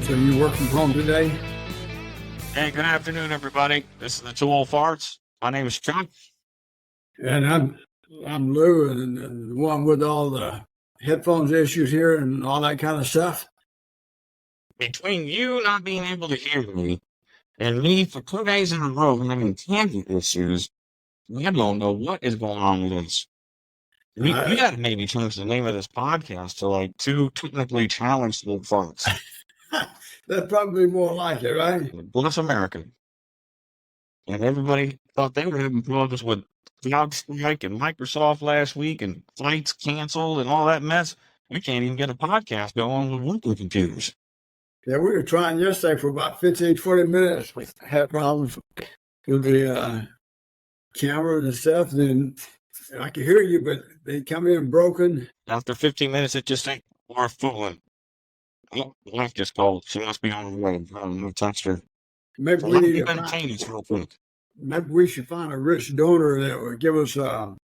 So you work from home today? Hey, good afternoon, everybody. This is the Two Old Farts. My name is Chuck. And I'm Lou, and the one with all the headphones issues here and all that kind of stuff. Between you not being able to hear me and me for 2 days in a row having tangent issues, I don't know what is going on with this. You I, got to maybe change the name of this podcast to like Two Technically Challenged Old Farts. That'd probably be more like it, right? Bless America. And everybody thought they were having problems with CrowdStrike and Microsoft last week and flights canceled and all that mess. We can't even get a podcast going with working computers. Yeah, we were trying yesterday for about 15, 20 minutes. We had problems with the cameras and stuff. Then I could hear you, but they come in broken. After 15 minutes, it just ain't worth fooling. Oh, the wife just called. She must be on her way. I'm going to text her. Maybe So we let need me to find, entertain this real quick. maybe we should find a rich donor that would give us one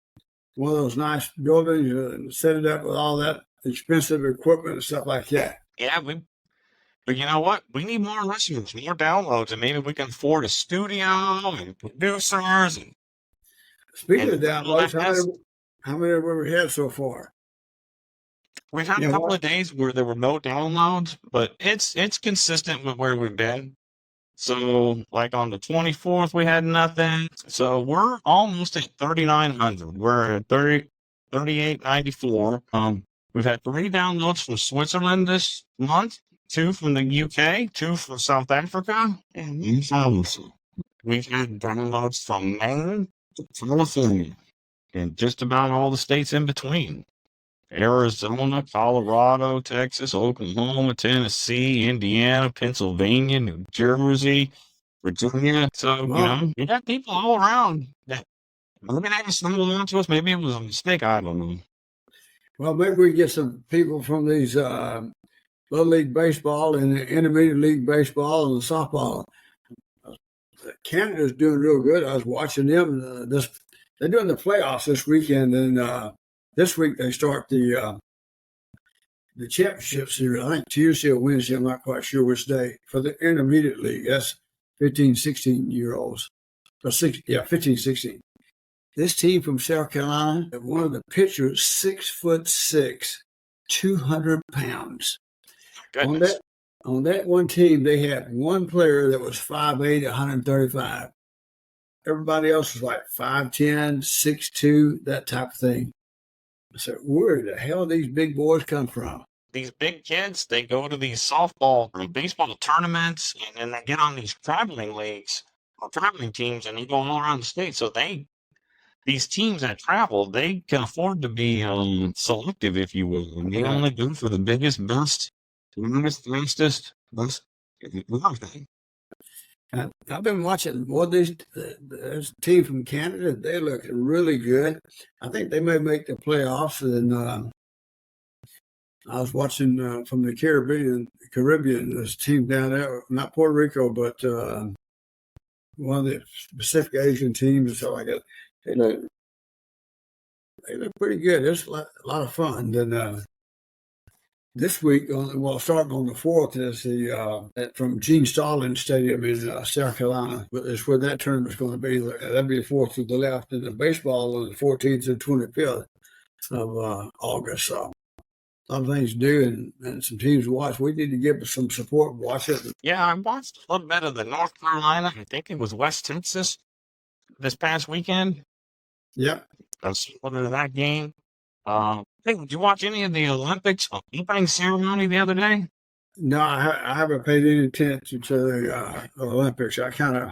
of those nice buildings and set it up with all that expensive equipment and stuff like that. Yeah, but you know what? We need more listeners, more downloads, and maybe we can afford a studio and producers. Speaking of All that downloads, mess. how many have we had so far? We've had a You know couple what? of days where there were no downloads, but it's consistent with where we've been. So, like on the 24th, we had nothing. So we're almost at 3,900. We're at 3894. We've had 3 downloads from Switzerland this month, 2 from the UK, 2 from South Africa, and we've had downloads from Maine to California and just about all the states in between. Arizona, Colorado, Texas, Oklahoma, Tennessee, Indiana, Pennsylvania, New Jersey, Virginia. So, Well, you got people all around that maybe they just stumbled onto us. Maybe it was a mistake. I don't know. well, maybe we can get some people from these Little League Baseball and the Intermediate League Baseball and softball. Canada's doing real good. I was watching them. They're doing the playoffs this weekend, and this week they start the championship series. I think Tuesday or Wednesday. I'm not quite sure which day for the Intermediate League. That's 15, 16-year-olds. 15, 16. This team from South Carolina, one of the pitchers, 6'6", 200 pounds. Goodness. On that one team, they had one player that was 5'8", 135. Everybody else was like 5'10", 6'2", that type of thing. I said, where the hell these big boys come from? These big kids, they go to these softball or baseball tournaments, and then they get on these traveling leagues or traveling teams, and they go all around the state. So these teams that travel, they can afford to be selective, if you will. And they only go for the biggest, best, longest, fastest, best. I've been watching this team from Canada. They look really good. I think they may make the playoffs. And I was watching from the Caribbean, this team down there, not Puerto Rico, but one of the Pacific Asian teams and stuff like that. They look pretty good. It's a lot of fun. Then this week, starting on the 4th, is from Gene Stallings Stadium in South Carolina. Is where that tournament's going to be. That'll be the 4th to the left, and the baseball on the 14th and 25th of August. So a lot of things to do and some teams to watch. We need to give some support. Watch it. Yeah, I watched a little bit of the North Carolina. I think it was West Texas this past weekend. Yep. I was looking at that game. Hey, did you watch any of the Olympics opening ceremony the other day? No, I haven't paid any attention to the Olympics. I kind of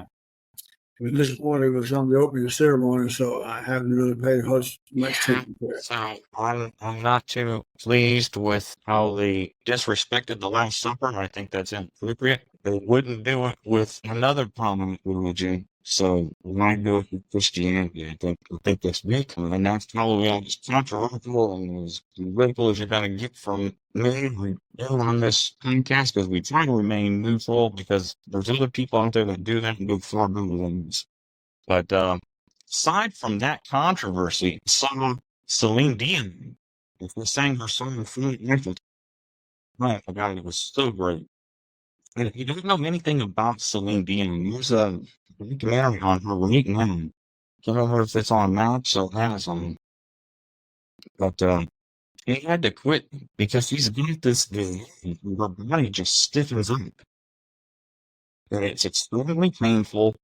was disappointed with some of the opening ceremony, so I haven't really paid much attention to it. So I'm not too pleased with how they disrespected the Last Supper. I think that's inappropriate. They wouldn't do it with another prominent religion. So why do it with Christianity? I think that's weak, and that's probably as controversial and as political as you're gonna get from me on this podcast, because we try to remain neutral, because there's other people out there that do that and do far better than us. But aside from that controversy, Celine Dion, if we sang her song "Fleet Infant," right, I got it was so great. And if you don't know anything about Celine Dion, there's a documentary on her right now. Can't remember if it's on Max or Amazon, but he had to quit because he's got this disease. Her body just stiffens up, and it's extremely painful.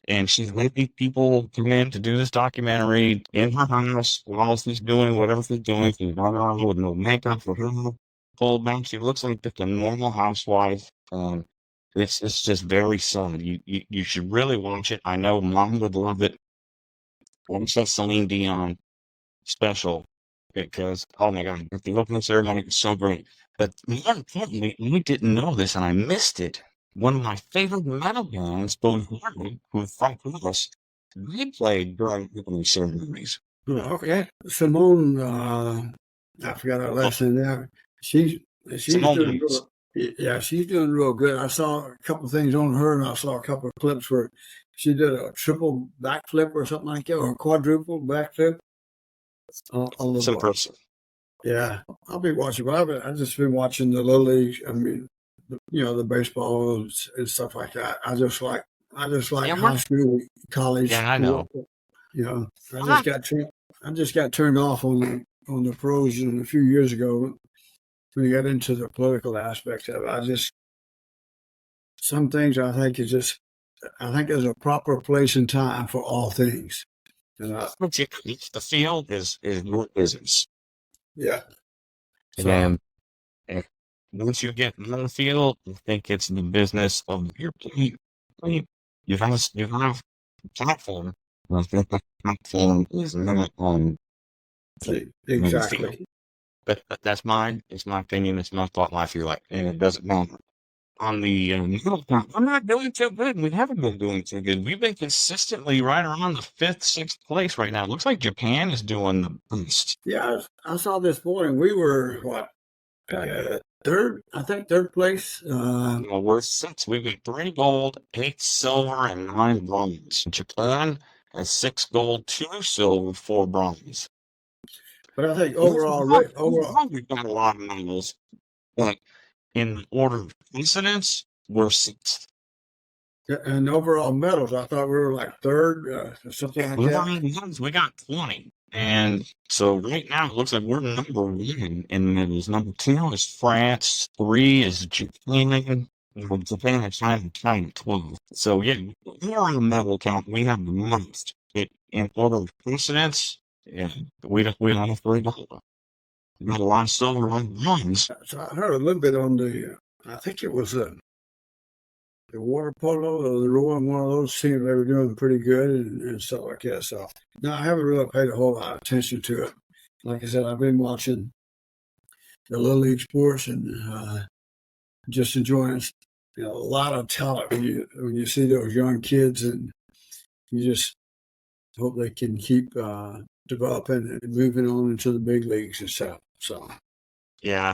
And she's let these people come in to do this documentary in her house while she's doing whatever she's doing. She's running around with no makeup or hair pulled back. She looks like just a normal housewife. It's just very sad. You should really watch it. I know mom would love it. Watch that Celine Dion special because oh my god, the opening ceremony was so great. But more importantly, we didn't know this and I missed it. One of my favorite metal bands, Bones Martin, who's from Paris, they played during opening ceremonies. Okay. Simone, I forgot her Oh, last name there. She's she's Simone doing Biles. real, yeah, she's doing real good. I saw a couple of things on her, and I saw a couple of clips where she did a triple backflip or something like that, or a quadruple backflip on the It's bar. impressive. Yeah, I'll be watching. But I've just been watching the little league. I mean, the baseball and stuff like that. I just like Yeah, high school, college. yeah, I know. You know, I just Ah, got turned. I just got turned off on the pros a few years ago when you got into the political aspect of it. Some things I think there's a proper place and time for all things. And but the field is your business. yeah, so And if, once you get in the field, I think it's the business of your plate. You have a platform. I think the platform is not on the field. exactly. But that's mine. It's my opinion. It's my thought life. You like, and it doesn't matter. On the middle part, I'm not doing too good. We haven't been doing too good. We've been consistently right around the fifth, sixth place right now. It looks like Japan is doing the best. Yeah, I saw this morning. We were what third? I think third place. Well, we're six. We've got 3 gold, 8 silver, and 9 bronze. Japan has 6 gold, 2 silver, 4 bronze. But I think overall, Overall, we've got a lot of medals, but in order of precedence, we're sixth. and overall medals, I thought we were like third, or something like We've that. already won, we got 20. And so right now it looks like we're number 1 in medals. Number 2 is France. 3 is Japan. Well, Japan and China tied at 12. So yeah, we're on the medal count. We have the most. In order of precedence, yeah, we don't have 3 gold. We got a lot of silver and bronze. So I heard a little bit on I think it was the water polo or the rowing, one of those teams. They were doing pretty good and stuff like that. So no, I haven't really paid a whole lot of attention to it. Like I said, I've been watching the little league sports and just enjoying a lot of talent when you see those young kids, and you just hope they can keep developing and moving on into the big leagues and stuff. So Yeah.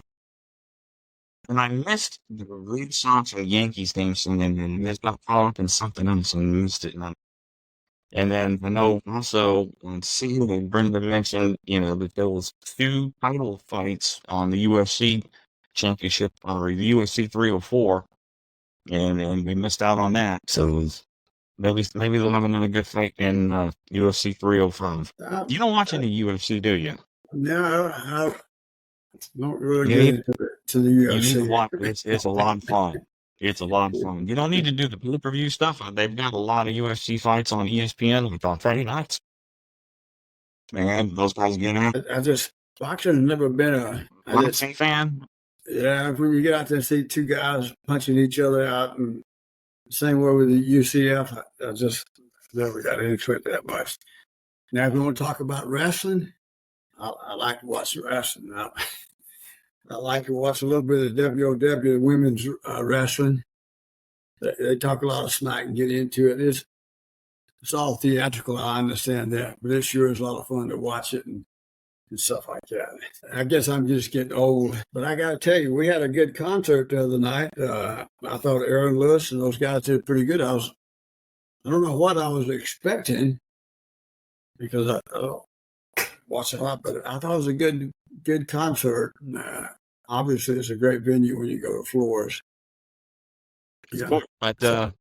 And I missed the Red Sox and Yankees game, and then I got caught up in something else and missed it. And then I know also on scene and Brenda mentioned, that there was 2 title fights on the UFC championship or the UFC 304, and we missed out on that. So maybe they'll have another good fight in UFC 305. I, You don't watch any UFC, do you? no, I don't really You get need into to the you need to UFC. watch. It's a lot of fun. It's a lot of fun. You don't need to do the pay-per-view stuff. They've got a lot of UFC fights on ESPN on Friday nights. Man, those guys get out. I just boxing has never been I just Boxing fan. yeah. When you get out there and see two guys punching each other out, and same way with the UCF, I just never got into it that much. Now, if you want to talk about wrestling, I like to watch wrestling. I like to watch a little bit of WOW women's wrestling. They talk a lot of smack and get into it. It's all theatrical. I understand that, but it sure is a lot of fun to watch it and stuff like that. I guess I'm just getting old, but I got to tell you, we had a good concert the other night. I thought Aaron Lewis and those guys did pretty good. I don't know what I was expecting because I don't watch a lot, but I thought it was a good concert. Obviously, it's a great venue when you go to Floors. Yeah. But So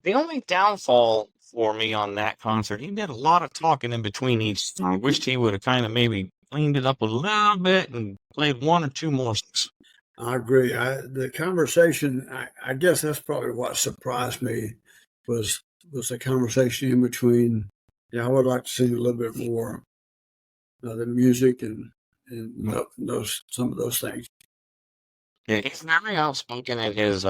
the only downfall for me on that concert, he did a lot of talking in between each song. I wished he would have kind of maybe cleaned it up a little bit and played one or two more songs. I agree. The conversation, I guess that's probably what surprised me was was the conversation in between. Yeah, I would like to see a little bit more of the music and those some of those things. Yeah, he's very outspoken in his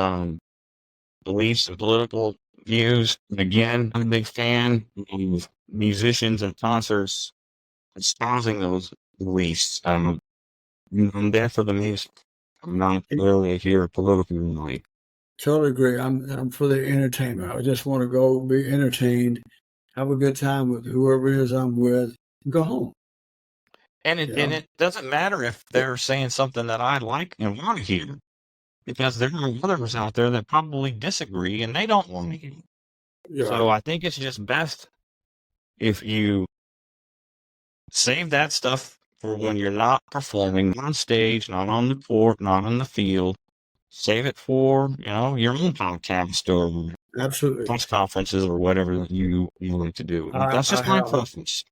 beliefs and political views. And again, I'm a big fan of musicians and concerts espousing those beliefs. I'm there for the music. I'm not really here politically. Totally agree. I'm for the entertainment. I just want to go be entertained, have a good time with whoever it is I'm with, and go home. And You and know? it doesn't matter if they're saying something that I like and want to hear, because there are others out there that probably disagree and they don't want to hear. You're So right. I think it's just best if you save that stuff for when you're not performing on stage, not on the court, not on the field. Save it for, your own podcast or Absolutely. press conferences or whatever that you like to do. I, That's I just my have preference.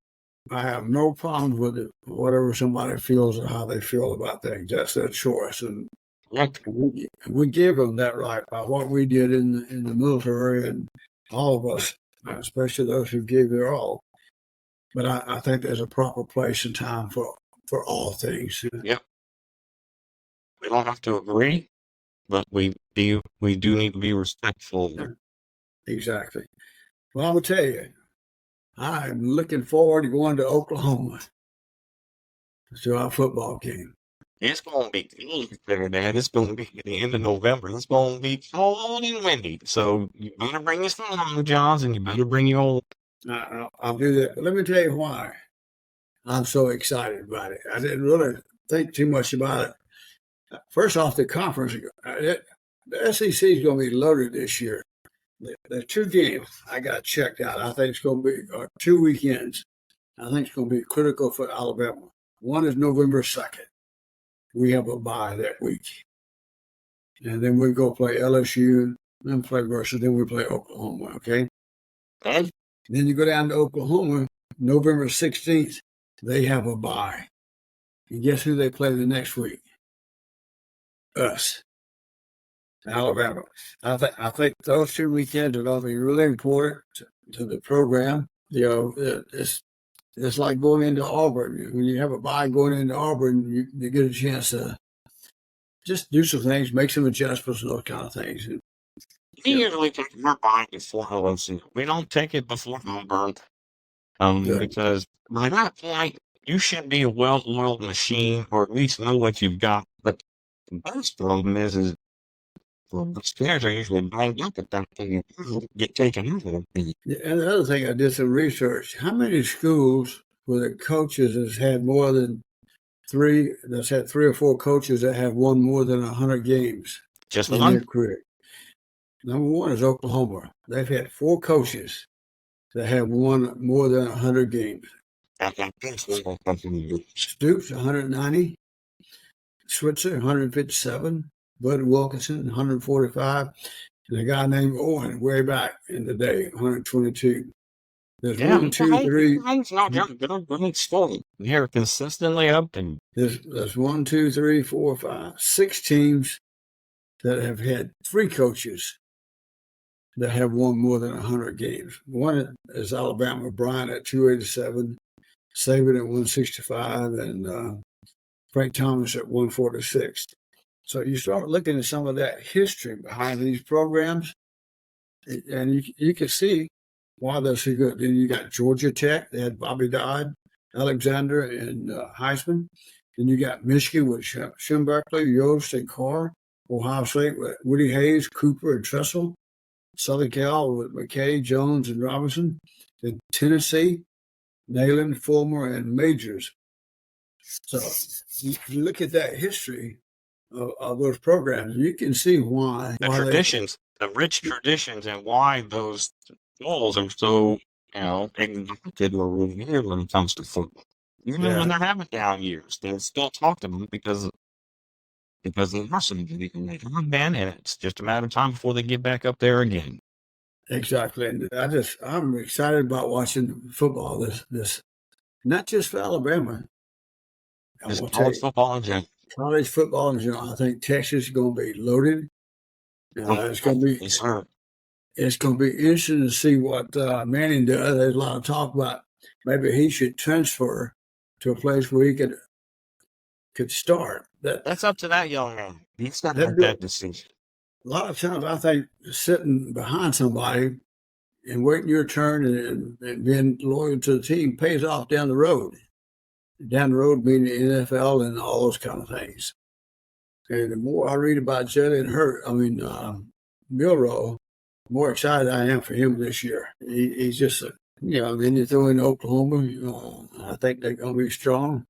I have no problems with it. Whatever somebody feels or how they feel about things, that's their choice, and Like, we give them that right by what we did in the military, and all of us, especially those who gave their all. But I think there's a proper place and time for all things. yep, we don't have to agree, but we do need to be respectful. Exactly. Well, I'm gonna tell you, I'm looking forward to going to Oklahoma to our football game. It's gonna be cold there, Dad. It's gonna be at the end of November. It's gonna be cold and windy. So you better bring your snow, Johns, and you better bring your old. I'll do that. But let me tell you why I'm so excited about it. I didn't really think too much about it. First off, the conference, the SEC is going to be loaded this year. There's two games I got checked out. I think it's going to be 2 weekends. I think it's going to be critical for Alabama. One is November 2nd. We have a bye that week. And then we go play LSU, then play versus, then we play Oklahoma, okay? And Then you go down to Oklahoma, November 16th, they have a bye. And guess who they play the next week? Us, Alabama. I think those 2 weekends are going to be really important to the program. It's like going into Auburn. When you have a bye going into Auburn, you get a chance to just do some things, make some adjustments, and those kind of things. And, we you know, usually take our bye before LSU. We don't take it before Auburn, good. because by that point you should be a well-oiled machine, or at least know what you've got. But the biggest problem is well, the stairs are usually banged up at that thing and get taken out of them. And the other thing, I did some research. How many schools where the coaches has had more than three? That's had three or four coaches that have won more than 100 games Just in their one. career. Number one is Oklahoma. They've had four coaches that have won more than 100 games. Stoops, 190. Switzer, 157. Bud Wilkinson, 145. And a guy named Owen way back in the day, 122. There's Yeah, one, two, three. it's not just good story. They're consistently up and There's one, two, three, four, five, six teams that have had three coaches that have won more than 100 games. One is Alabama, Bryant at 287, Saban at 165, and Frank Thomas at 146. So you start looking at some of that history behind these programs, and you can see why they're so good. Then you got Georgia Tech. They had Bobby Dodd, Alexander, and Heisman. Then you got Michigan with Schemberkley, Yost, and Carr. Ohio State with Woody Hayes, Cooper, and Tressel. Southern Cal with McKay, Jones, and Robinson. Then Tennessee, Nayland, Fulmer, and Majors. So you look at that history of those programs, you can see the traditions, the rich traditions, and why those goals are so, exalted or revered when it comes to football. Even when they're having down years, they still talk to them because because they are somebody and they have been, and it's just a matter of time before they get back up there again. Exactly. And I'm excited about watching football. This not just for Alabama. I Just will tell college you, football in general. college football in general. I think Texas is going to be loaded. It's going to be Yes, sir. it's going to be interesting to see what Manning does. There's a lot of talk about maybe he should transfer to a place where he could start. That's up to that young man. He's got to That make do, that decision. a lot of times I think sitting behind somebody and waiting your turn and being loyal to the team pays off down the road. Down the road being the NFL and all those kind of things. And the more I read about Jalen Milroe, the more excited I am for him this year. He's just, then you throw in Oklahoma, I think they're going to be strong.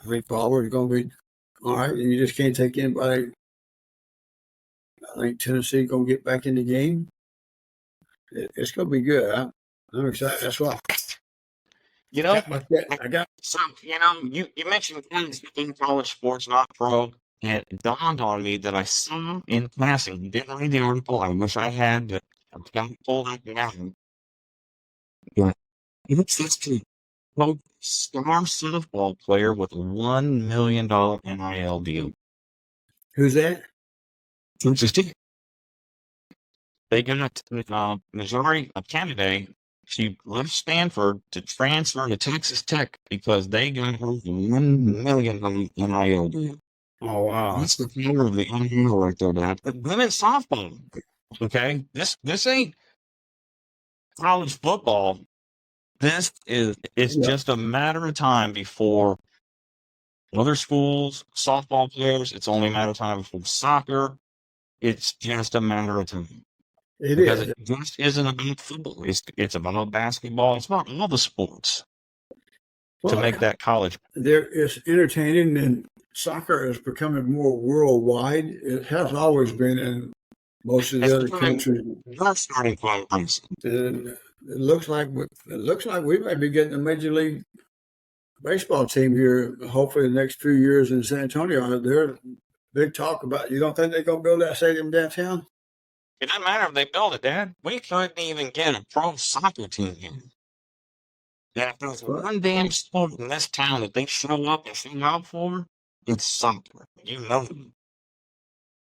I think Pollard is going to be all right. And you just can't take anybody. I think Tennessee going to get back in the game. It's going to be good. I'm excited. That's why You know, I got. so, you mentioned in college sports, not pro, and it dawned on me that I saw in passing, didn't read the article, I wish I had, but I've got it pulled up now. Yeah. It's this kid, quote, star softball player with a $1 million NIL deal. Who's that? Interesting. They got Missouri, a candidate. She left Stanford to transfer to Texas Tech because they got her $1 million NIL deal. Oh, wow. That's the power of the NIL right there, Dad. But women's softball, okay? This ain't college football. It's Yeah, just a matter of time before other schools, softball players. It's only a matter of time before soccer. It's just a matter of time. it Because is. it just isn't about football. It's about basketball. It's about all the sports to Well, make that college. there is entertaining, and soccer is becoming more worldwide. It has always been in most of It's the other becoming countries, your starting point. and it looks like we may be getting a major league baseball team here. Hopefully, the next few years in San Antonio. There's big talk about. You don't think they're going to build that stadium downtown? It doesn't matter if they build it, Dad. We couldn't even get a pro soccer team here. And if there's But one damn sport in this town that they show up and show out for, it's soccer. You know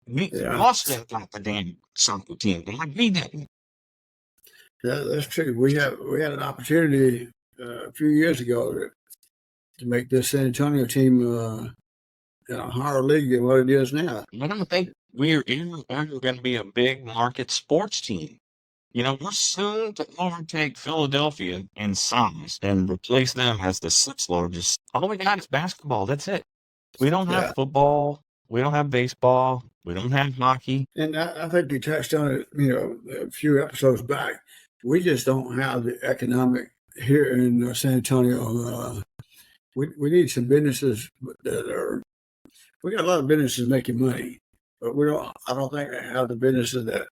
it. yeah, Boston got the damn soccer team. Dad. We didn't. that's true. We had an opportunity a few years ago to make this San Antonio team in a higher league than what it is now. I don't think we're ever going to be a big market sports team. We're soon to overtake Philadelphia in size and replace them as the sixth largest. All we got is basketball. That's it. We don't have Yeah, football. We don't have baseball. We don't have hockey. and I think you touched on it, a few episodes back. We just don't have the economic here in San Antonio. We need some businesses that are. We got a lot of businesses making money, but we don't. I don't think they have the businesses that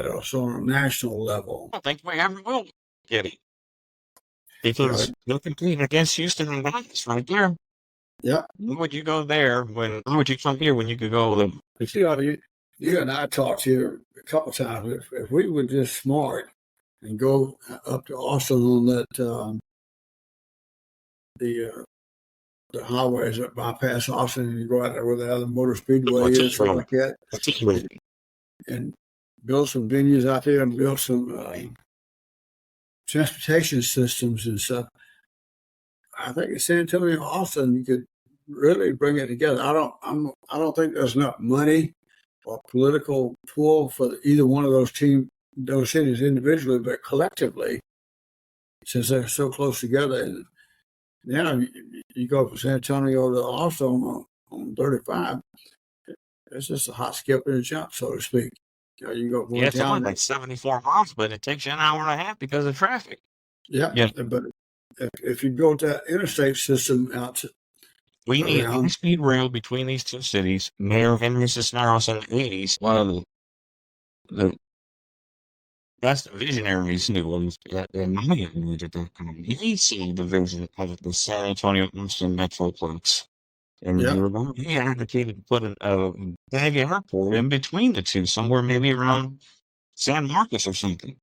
are so on a national level. I don't think we ever will get it You know, because they're competing against Houston and Dallas right there. yeah. Why would you go there when? Why would you come here when you could go to? You see, you and I talked here a couple times. If we were just smart and go up to Austin on that the the highways that bypass Austin, and you go out there where the other motor speedway is, stuff like that, and build some venues out there and build some transportation systems and stuff. I think in San Antonio, Austin, you could really bring it together. I don't think there's enough money or political pull for either one of those cities individually, but collectively, since they're so close together. And now you go from San Antonio to Austin on 35. It's just a hot skip and a jump, so to speak. You go Yeah, going it's only down. like 74 miles, but it takes you an hour and a half because of traffic. Yeah, Yeah, but if you build that interstate system out we need a around, high-speed rail between these two cities. Mayor Henry Cisneros in the 80s, one of the best visionaries knew was in my age at that time. He saw the vision of the San Antonio Austin Metroplex. And Yeah. he advocated to put a big airport in between the two, somewhere maybe around San Marcos or something.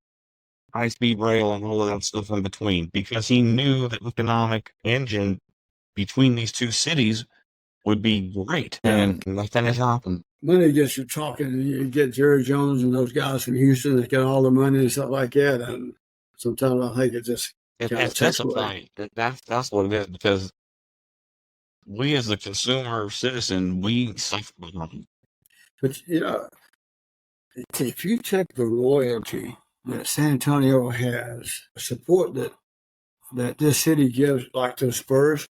High-speed rail and all of that stuff in between, because he knew the economic engine between these two cities would be great. Yeah. And nothing has happened. Money gets you talking. You get Jerry Jones and those guys from Houston that get all the money and stuff like that. And sometimes I think it just kind of It's takes away. disappointing. That's what it is, because we as the consumer citizen, we suffer behind. But, if you check the loyalty that San Antonio has, support that this city gives, like to the Spurs,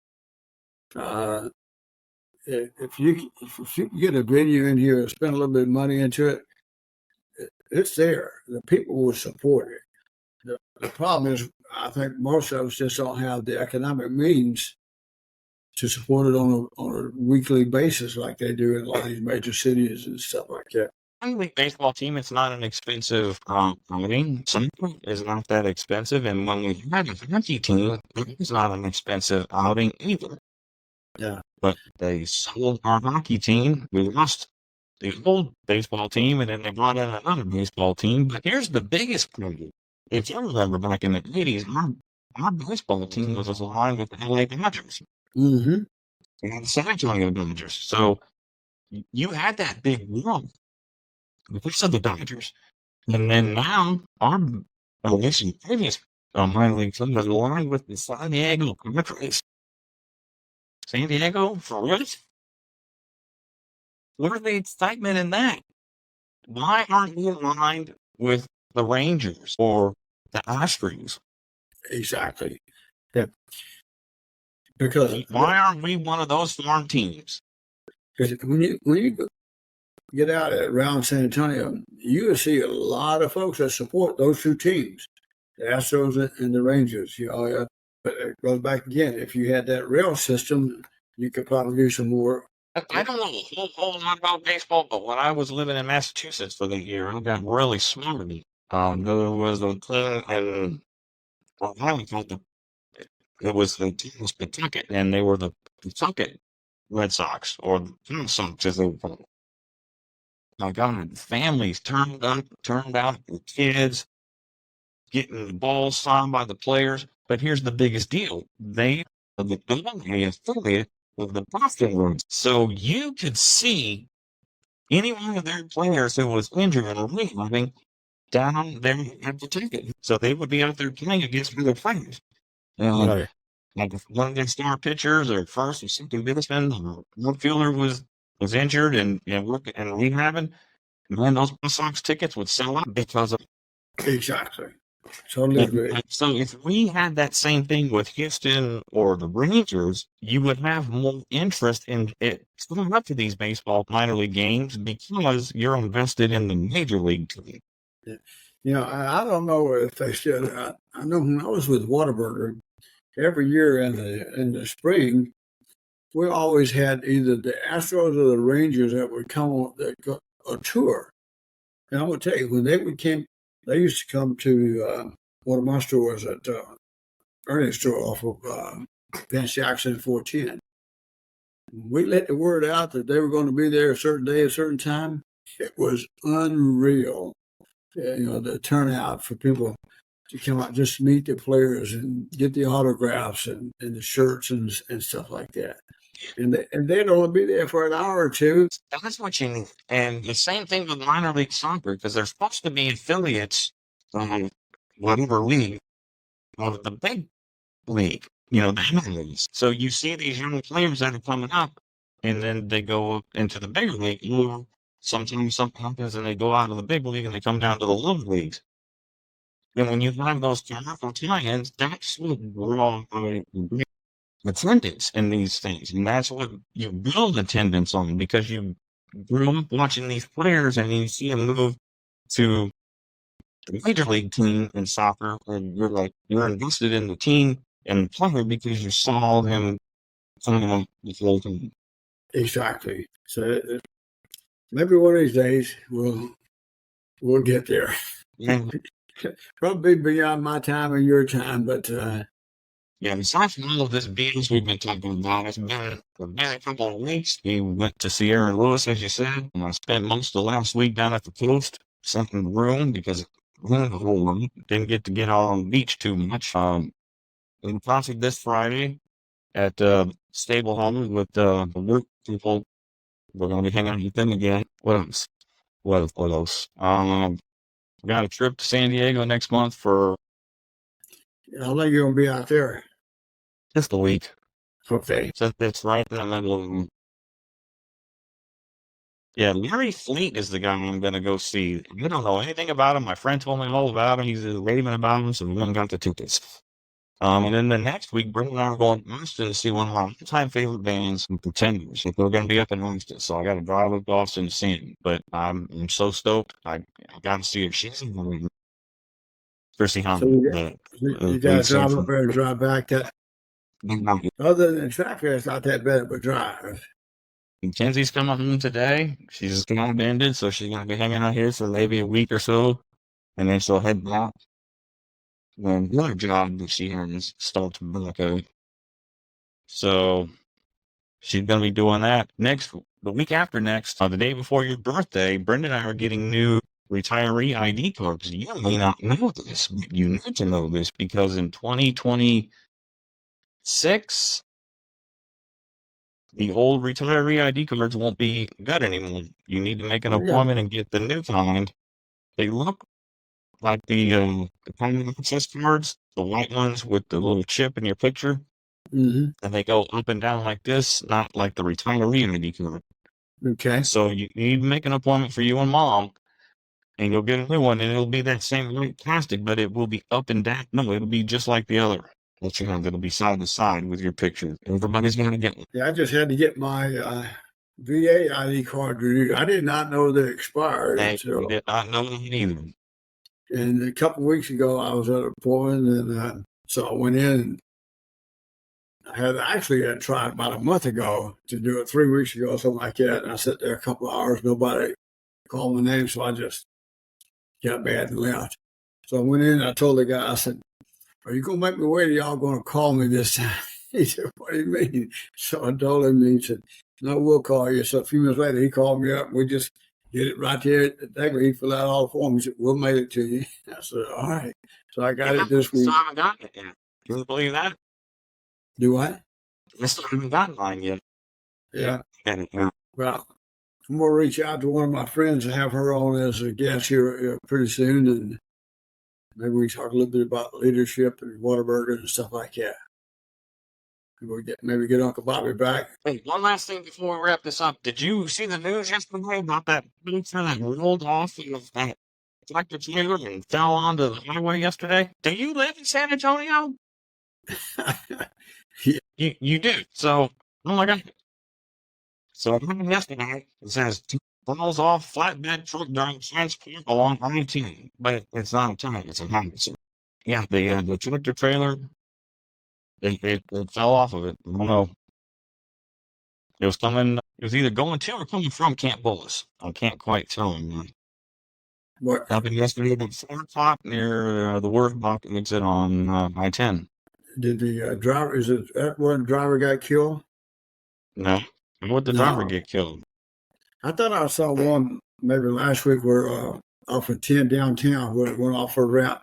uh, if you get a venue in here and spend a little bit of money into it, it's there. The people will support it. The problem is, I think most of us just don't have the economic means to support it on a weekly basis like they do in a lot of these major cities and stuff like that. Minor league baseball team, it's not an expensive outing. Something is not that expensive, and when we had a hockey team, it's not an expensive outing either. Yeah. But they sold our hockey team. We lost the old baseball team, and then they brought in another baseball team. But here's the biggest problem. If you remember back in the 80s, our baseball team was aligned with the LA Dodgers Mm-hmm. and the San Antonio Dodgers. So you had that big run because of the Dodgers. And then now, at least in previous minor league team was aligned with the San Diego Padres. San Diego, for real? Where's the excitement in that? Why aren't we aligned with the Rangers or the Astros? Exactly. Yeah. Because Why aren't we one of those farm teams? when you get out around San Antonio, you will see a lot of folks that support those two teams, the Astros and the Rangers. But it goes back again. If you had that rail system, you could probably do some more. I don't know a whole lot about baseball, but when I was living in Massachusetts for the year, I got really smart. There was a team in Ohio called it was the team was Pawtucket, and they were the Pawtucket Red Sox, or the Red Sox as they were called. My God, families turned out, the kids getting the balls signed by the players. But here's the biggest deal: they the AA affiliate of the Boston Red Sox. So you could see any one of their players who was injured or rehabbing down there at the ticket. So they would be out there playing against other players. And Right. like if one of their star pitchers or first or second baseman or outfielder was injured and rehabbing, man, those Red Sox tickets would sell out because of Exactly. Totally agree. so if we had that same thing with Houston or the Rangers, you would have more interest in it going up to these baseball minor league games because you're invested in the major league team. Yeah. I don't know if they should. I know when I was with Whataburger, every year in the spring, we always had either the Astros or the Rangers that would come on a tour. And I'm gonna tell you, when they used to come to one of my stores at Ernie's store off of Vance Jackson 410. We let the word out that they were going to be there a certain day, a certain time. It was unreal. The turnout for people to come out just to meet the players and get the autographs and the shirts and stuff like that. And they'd only be there for an hour or two. That's what you need. And the same thing with minor league soccer, because they're supposed to be affiliates of whatever league of the big league, the MLS. So you see these young players that are coming up, and then they go into the bigger league, or sometimes something happens and they go out of the big league and they come down to the little leagues. And when you have those commercial tie-ins, that's what draw attendance in these things. And that's what you build attendance on, because you grew up watching these players and you see them move to the major league team in soccer, and you're invested in the team and the player because you saw them coming up the whole time. Exactly. So maybe one of these days we'll get there. And Probably beyond my time and your time, but Yeah, besides from all of this BS we've been talking about, it's been a busy couple of weeks. We went to Sierra Lewis, as you said, and I spent most of the last week down at the coast, sat in the room because the whole room didn't get to get out on the beach too much. In concert this Friday at Stable Home with the work people. We're gonna be hanging out with them again. What else? What else? Got a trip to San Diego next month for How long you gonna be out there? just a week. Okay. So it's right in the middle of. Yeah, Larry Fleet is the guy I'm gonna go see. I don't know anything about him. My friend told me all about him. He's raving about him, so we went and got the tickets. And then the next week, Brent and I are going to Austin to see one of my all-time favorite bands, the Pretenders. Like, we're going to be up in Austin, so I got to drive up to Austin to see them. But I'm so stoked. I got to see her. She's in Chrissy So Hahn, you the got to lead singer drive up from there and drive back. That Big Mountain. other than traffic, it's not that bad, but drive. Mackenzie's coming home today. She's kind of ended, so she's going to be hanging out here for maybe a week or so, and then she'll head back. And the other job that she has starts back out. So she's going to be doing that the week after next, the day before your birthday. Brenda and I are getting new retiree ID cards. You may not know this, but you need to know this because in 2026, the old retiree ID cards won't be good anymore. You need to make an Oh, yeah. appointment and get the new kind. They look like the common access cards, the white ones with the little chip in your picture, Mm-hmm. and they go up and down like this, not like the retiree ID card. Okay. So you need to make an appointment for you and mom, and you'll get a new one, and it'll be that same white plastic, but it will be up and down. No, it'll be just like the other that you have. It'll be side to side with your picture. Everybody's gonna get one. Yeah, I just had to get my VA ID card renewed. I did not know they expired Hey, we until, did not know that either. and a couple of weeks ago, I was at an appointment, and so I went in. And I had tried about a month ago to do it 3 weeks ago, something like that. And I sat there a couple of hours, nobody called my name, so I just got mad and left. So I went in and I told the guy, I said, "Are you gonna make me wait, or y'all gonna call me this time?" He said, "What do you mean?" So I told him, he said, "No, we'll call you." So a few minutes later, he called me up. We just did it right there at the table. He filled out all the forms. He said, "We'll mail it to you." I said, "All right." So I got it this I still week. haven't gotten it yet. Can you believe that? Do what? I still haven't gotten mine yet. Yeah. And, Well, I'm gonna reach out to one of my friends and have her on as a guest here pretty soon, and maybe we can talk a little bit about leadership and Whataburger and stuff like that. Maybe get Uncle Bobby back. Hey, one last thing before we wrap this up. Did you see the news yesterday about that pizza that rolled off of that tractor trailer and fell onto the highway yesterday? Do you live in San Antonio? Yeah. You do. So, oh my God. So it happened yesterday. It says falls off flatbed truck during transport along I-10, but it's not a tank. It's a hiatus. Yeah, the tractor trailer, it fell off of it. I don't know. It was coming. It was either going to or coming from Camp Bullis. I can't quite tell. What Happened yesterday about 4 o'clock near the Worthbach exit on I-10. did the driver? Is it that where the driver got killed? No, how would the driver No, get killed? I thought I saw one maybe last week where off of 10 downtown where it went off a ramp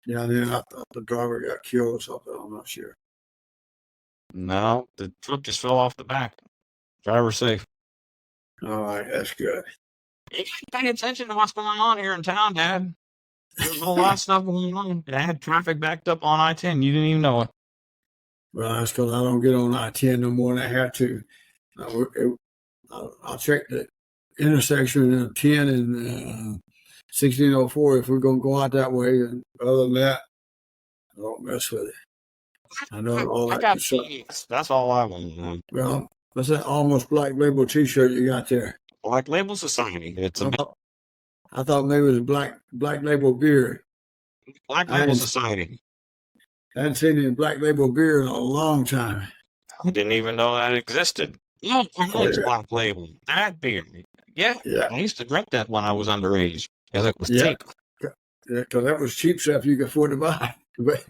down there. I thought the driver got killed or something. I'm not sure. No, the truck just fell off the back. Driver safe. All right, that's good. You gotta pay attention to what's going on here in town, Dad. There's a lot of stuff going on. I had traffic backed up on I-10. You didn't even know it. Well, that's because I don't get on I-10 no more than I have to. I'll check the intersection of 10 and 1604 if we're going to go out that way. And other than that, I don't mess with it. I know all I that got stuff. peas. That's all I want. Well, what's that almost black label T-shirt you got there? Black Label Society. It's a I thought maybe it was black label beer. Black I Label hadn't, Society. I hadn't seen any black label beer in a long time. I didn't even know that existed. No, I know it's Black Label. That beer. Yeah, Yeah, I used to drink that when I was underage. Because it was yeah, cheap. because that was cheap stuff you could afford to buy. But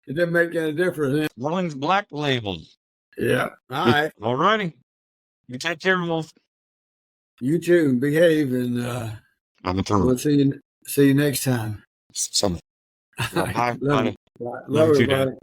It didn't make any difference. Rolling's black labeled. Yeah. All right. All righty. You take care, Wolf. You too. Behave, and I'm a turtle. we'll see you next time. Some. All right. Bye, Love buddy. you. Bye. Love Love you too, everybody. Dad.